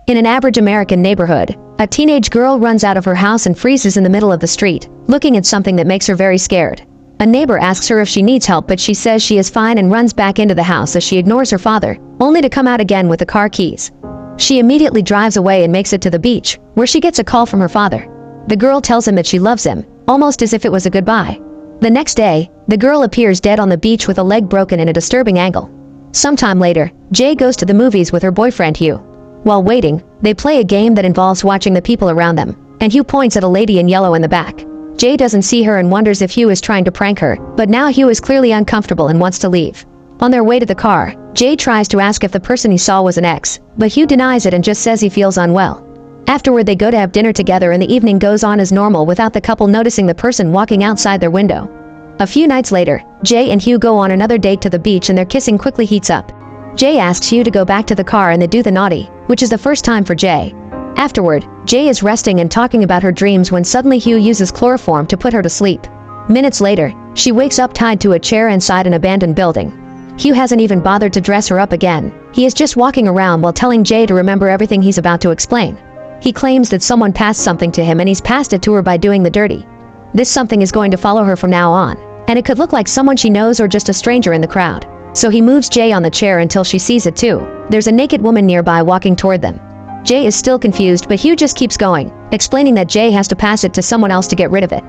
In an average American neighborhood, a teenage girl runs out of her house and freezes in the middle of the street, looking at something that makes her very scared. A neighbor asks her if she needs help, but she says she is fine and runs back into the house as she ignores her father, only to come out again with the car keys. She immediately drives away and makes it to the beach, where she gets a call from her father. The girl tells him that she loves him, almost as if it was a goodbye. The next day, the girl appears dead on the beach with a leg broken in a disturbing angle. Sometime later, Jay goes to the movies with her boyfriend Hugh. While waiting, they play a game that involves watching the people around them, and Hugh points at a lady in yellow in the back. Jay doesn't see her and wonders if Hugh is trying to prank her, but now Hugh is clearly uncomfortable and wants to leave. On their way to the car, Jay tries to ask if the person he saw was an ex, but Hugh denies it and just says he feels unwell. Afterward, they go to have dinner together and the evening goes on as normal without the couple noticing the person walking outside their window. A few nights later, Jay and Hugh go on another date to the beach and their kissing quickly heats up. Jay asks Hugh to go back to the car and they do the naughty, which is the first time for Jay. Afterward, Jay is resting and talking about her dreams when suddenly Hugh uses chloroform to put her to sleep. Minutes later, she wakes up tied to a chair inside an abandoned building. Hugh hasn't even bothered to dress her up again. He is just walking around while telling Jay to remember everything he's about to explain. He claims that someone passed something to him and he's passed it to her by doing the dirty. This something is going to follow her from now on, and it could look like someone she knows or just a stranger in the crowd. So he moves Jay on the chair until she sees it too. There's a naked woman nearby walking toward them. Jay is still confused, but Hugh just keeps going, explaining that Jay has to pass it to someone else to get rid of it.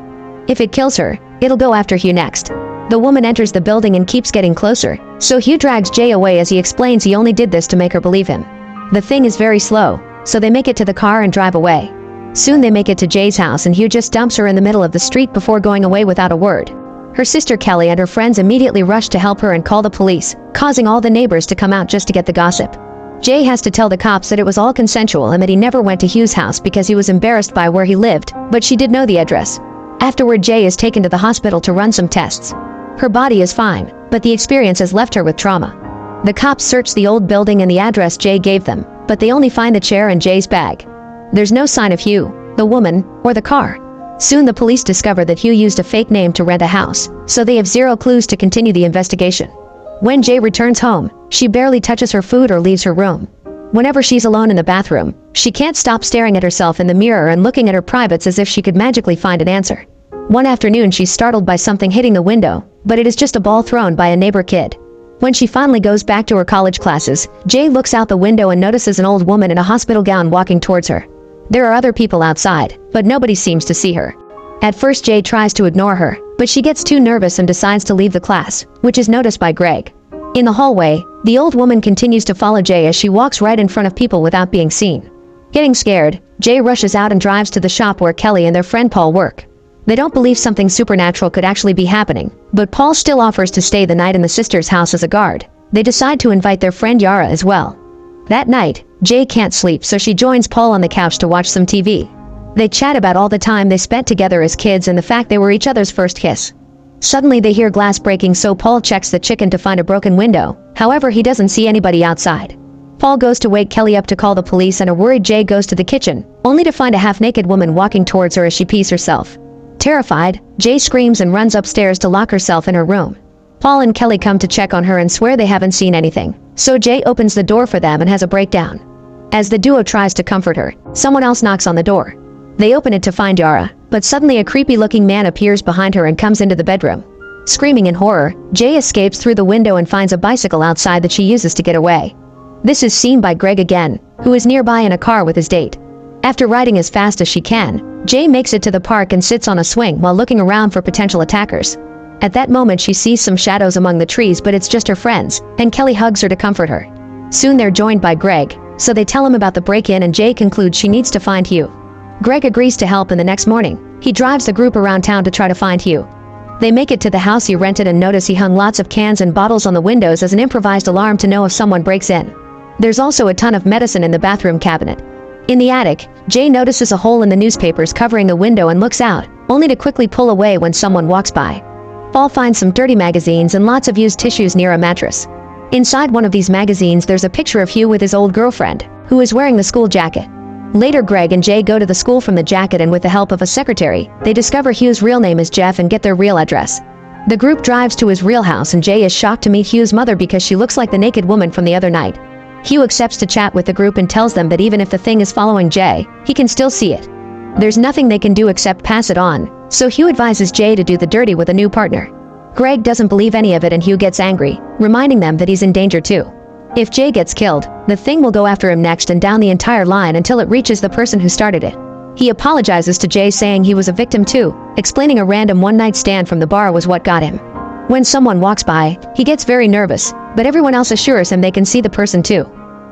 If it kills her, it'll go after Hugh next. The woman enters the building and keeps getting closer, so Hugh drags Jay away as he explains he only did this to make her believe him. The thing is very slow, so they make it to the car and drive away. Soon they make it to Jay's house and Hugh just dumps her in the middle of the street before going away without a word. Her sister Kelly and her friends immediately rush to help her and call the police, causing all the neighbors to come out just to get the gossip. Jay has to tell the cops that it was all consensual and that he never went to Hugh's house because he was embarrassed by where he lived, but she did know the address. Afterward, Jay is taken to the hospital to run some tests. Her body is fine, but the experience has left her with trauma. The cops search the old building and the address Jay gave them, but they only find the chair and Jay's bag. There's no sign of Hugh, the woman, or the car. Soon the police discover that Hugh used a fake name to rent a house, so they have zero clues to continue the investigation. When Jay returns home, she barely touches her food or leaves her room. Whenever she's alone in the bathroom, she can't stop staring at herself in the mirror and looking at her privates as if she could magically find an answer. One afternoon she's startled by something hitting the window, but it is just a ball thrown by a neighbor kid. When she finally goes back to her college classes, Jay looks out the window and notices an old woman in a hospital gown walking towards her. There are other people outside, but nobody seems to see her. At first Jay tries to ignore her, but she gets too nervous and decides to leave the class, which is noticed by Greg. In the hallway, the old woman continues to follow Jay as she walks right in front of people without being seen. Getting scared, Jay rushes out and drives to the shop where Kelly and their friend Paul work. They don't believe something supernatural could actually be happening, but Paul still offers to stay the night in the sister's house as a guard. They decide to invite their friend Yara as well. That night, Jay can't sleep, so she joins Paul on the couch to watch some TV. They chat about all the time they spent together as kids and the fact they were each other's first kiss. Suddenly they hear glass breaking, so Paul checks the kitchen to find a broken window. However, he doesn't see anybody outside. Paul goes to wake Kelly up to call the police, and a worried Jay goes to the kitchen, only to find a half-naked woman walking towards her as she pees herself. Terrified, Jay screams and runs upstairs to lock herself in her room. Paul and Kelly come to check on her and swear they haven't seen anything, so Jay opens the door for them and has a breakdown. As the duo tries to comfort her, someone else knocks on the door. They open it to find Yara, but suddenly a creepy-looking man appears behind her and comes into the bedroom. Screaming in horror, Jay escapes through the window and finds a bicycle outside that she uses to get away. This is seen by Greg again, who is nearby in a car with his date. After riding as fast as she can, Jay makes it to the park and sits on a swing while looking around for potential attackers. At that moment she sees some shadows among the trees, but it's just her friends, and Kelly hugs her to comfort her. Soon they're joined by Greg, so they tell him about the break-in and Jay concludes she needs to find Hugh. Greg agrees to help, and the next morning, he drives the group around town to try to find Hugh. They make it to the house he rented and notice he hung lots of cans and bottles on the windows as an improvised alarm to know if someone breaks in. There's also a ton of medicine in the bathroom cabinet. In the attic, Jay notices a hole in the newspapers covering the window and looks out, only to quickly pull away when someone walks by. Paul finds some dirty magazines and lots of used tissues near a mattress. Inside one of these magazines there's a picture of Hugh with his old girlfriend, who is wearing the school jacket. Later Greg and Jay go to the school from the jacket, and with the help of a secretary, they discover Hugh's real name is Jeff and get their real address. The group drives to his real house and Jay is shocked to meet Hugh's mother because she looks like the naked woman from the other night. Hugh accepts to chat with the group and tells them that even if the thing is following Jay, he can still see it. There's nothing they can do except pass it on, so Hugh advises Jay to do the dirty with a new partner. Greg doesn't believe any of it and Hugh gets angry, reminding them that he's in danger too. If Jay gets killed, the thing will go after him next and down the entire line until it reaches the person who started it. He apologizes to Jay saying he was a victim too, explaining a random one-night stand from the bar was what got him. When someone walks by, he gets very nervous, but everyone else assures him they can see the person too.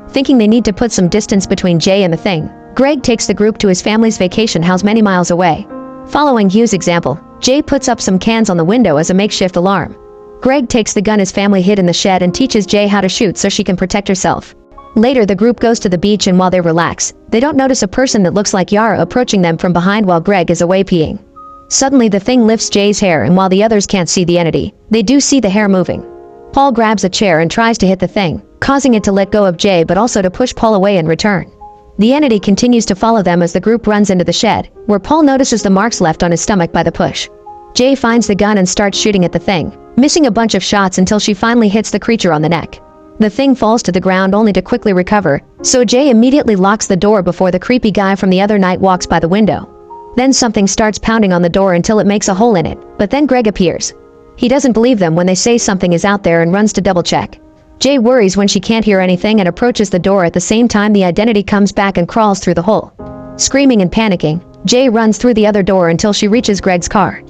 Thinking they need to put some distance between Jay and the thing, Greg takes the group to his family's vacation house many miles away. Following Hugh's example, Jay puts up some cans on the window as a makeshift alarm. Greg takes the gun his family hid in the shed and teaches Jay how to shoot so she can protect herself. Later the group goes to the beach and while they relax, they don't notice a person that looks like Yara approaching them from behind while Greg is away peeing. Suddenly the thing lifts Jay's hair and while the others can't see the entity, they do see the hair moving. Paul grabs a chair and tries to hit the thing, causing it to let go of Jay but also to push Paul away in return. The entity continues to follow them as the group runs into the shed, where Paul notices the marks left on his stomach by the push. Jay finds the gun and starts shooting at the thing, missing a bunch of shots until she finally hits the creature on the neck. The thing falls to the ground only to quickly recover, so Jay immediately locks the door before the creepy guy from the other night walks by the window. Then something starts pounding on the door until it makes a hole in it, but then Greg appears. He doesn't believe them when they say something is out there and runs to double check. Jay worries when she can't hear anything and approaches the door at the same time the identity comes back and crawls through the hole. Screaming and panicking, Jay runs through the other door until she reaches Greg's car.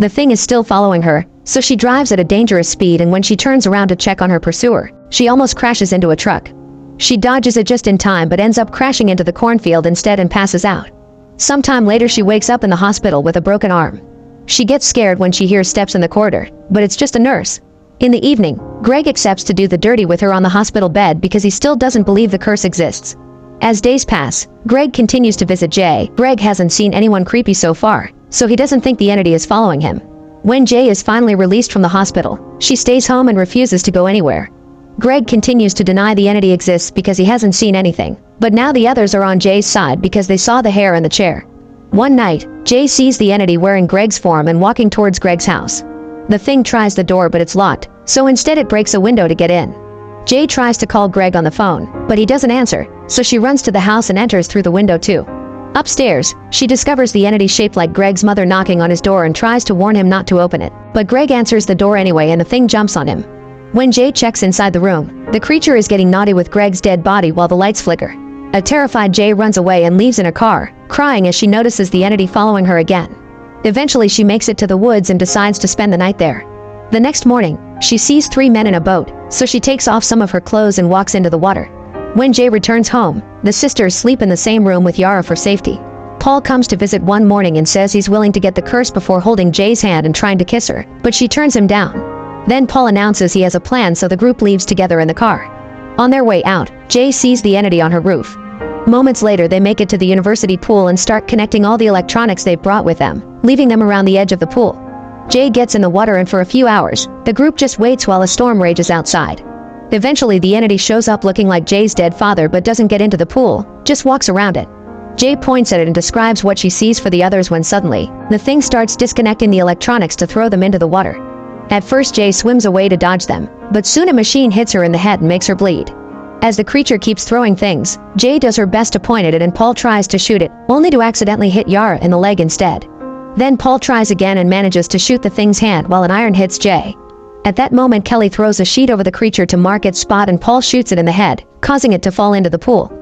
The thing is still following her, so she drives at a dangerous speed and when she turns around to check on her pursuer, she almost crashes into a truck. She dodges it just in time but ends up crashing into the cornfield instead and passes out. Sometime later she wakes up in the hospital with a broken arm. She gets scared when she hears steps in the corridor, but it's just a nurse. In the evening, Greg accepts to do the dirty with her on the hospital bed because he still doesn't believe the curse exists. As days pass, Greg continues to visit Jay. Greg hasn't seen anyone creepy so far, so he doesn't think the entity is following him. When Jay is finally released from the hospital, she stays home and refuses to go anywhere. Greg continues to deny the entity exists because he hasn't seen anything, but now the others are on Jay's side because they saw the hair in the chair. One night, Jay sees the entity wearing Greg's form and walking towards Greg's house. The thing tries the door but it's locked, so instead it breaks a window to get in. Jay tries to call Greg on the phone, but he doesn't answer, so she runs to the house and enters through the window too. Upstairs, she discovers the entity shaped like Greg's mother knocking on his door and tries to warn him not to open it, but Greg answers the door anyway and the thing jumps on him. When Jay checks inside the room, the creature is getting naughty with Greg's dead body while the lights flicker. A terrified Jay runs away and leaves in a car, crying as she notices the entity following her again. Eventually she makes it to the woods and decides to spend the night there. The next morning, she sees 3 men in a boat, so she takes off some of her clothes and walks into the water. When Jay returns home, the sisters sleep in the same room with Yara for safety. Paul comes to visit one morning and says he's willing to get the curse before holding Jay's hand and trying to kiss her, but she turns him down. Then Paul announces he has a plan so the group leaves together in the car. On their way out, Jay sees the entity on her roof. Moments later they make it to the university pool and start connecting all the electronics they've brought with them, leaving them around the edge of the pool. Jay gets in the water and for a few hours, the group just waits while a storm rages outside. Eventually the entity shows up looking like Jay's dead father but doesn't get into the pool, just walks around it. Jay points at it and describes what she sees for the others when suddenly, the thing starts disconnecting the electronics to throw them into the water. At first Jay swims away to dodge them, but soon a machine hits her in the head and makes her bleed. As the creature keeps throwing things, Jay does her best to point at it and Paul tries to shoot it, only to accidentally hit Yara in the leg instead. Then Paul tries again and manages to shoot the thing's hand while an iron hits Jay. At that moment Kelly throws a sheet over the creature to mark its spot and Paul shoots it in the head, causing it to fall into the pool.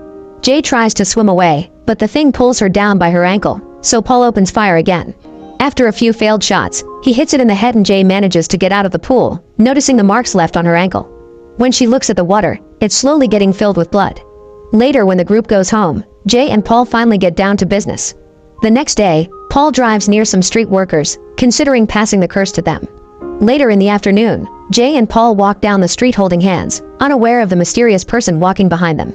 Jay tries to swim away, but the thing pulls her down by her ankle, so Paul opens fire again. After a few failed shots, he hits it in the head and Jay manages to get out of the pool, noticing the marks left on her ankle. When she looks at the water, it's slowly getting filled with blood. Later when the group goes home, Jay and Paul finally get down to business. The next day, Paul drives near some street workers, considering passing the curse to them. Later in the afternoon, Jay and Paul walk down the street holding hands, unaware of the mysterious person walking behind them.